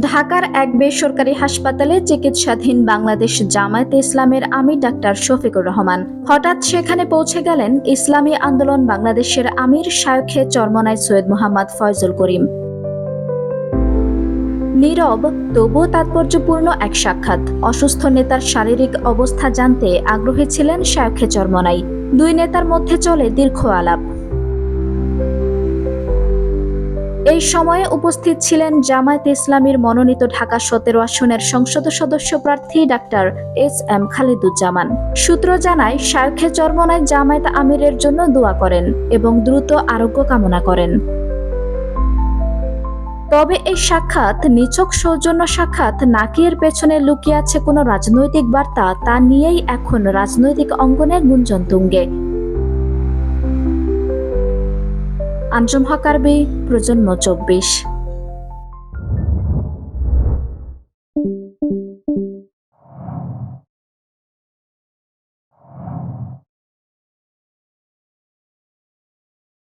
ঢাকার এক বেসরকারি হাসপাতালে চিকিৎসাধীন বাংলাদেশ জামায়াতে ইসলামের আমির ডাক্তার শফিকুর রহমান হঠাৎ সেখানে পৌঁছে গেলেন ইসলামী আন্দোলন বাংলাদেশের আমির শায়খে চরমনাই সৈয়দ মোহাম্মদ ফয়জুল করিম। নীরব তবুও তাৎপর্যপূর্ণ এক সাক্ষাৎ। অসুস্থ নেতার শারীরিক অবস্থা জানতে আগ্রহী ছিলেন শায়খে চরমনাই। দুই নেতার মধ্যে চলে দীর্ঘ আলাপ। এই সময়ে উপস্থিত ছিলেন জামায়াতে ইসলামীর মনোনীত ঢাকা ১৭ আসনের সংসদ সদস্য প্রার্থী ডাক্তার এস.এম. খালিদুজ্জামান। সূত্র জানায়, শায়খে চরমনাই জামায়াত আমিরের জন্য দোয়া করেন এবং দ্রুত আরোগ্য কামনা করেন। তবে এই সাক্ষাৎ নিছক সৌজন্য সাক্ষাৎ নাকি এর পেছনে লুকিয়ে আছে কোনো রাজনৈতিক বার্তা, তা নিয়েই এখন রাজনৈতিক অঙ্গনে গুঞ্জন তুঙ্গে। আঞ্জুম হক আরবি, প্রজন্ম ২৪।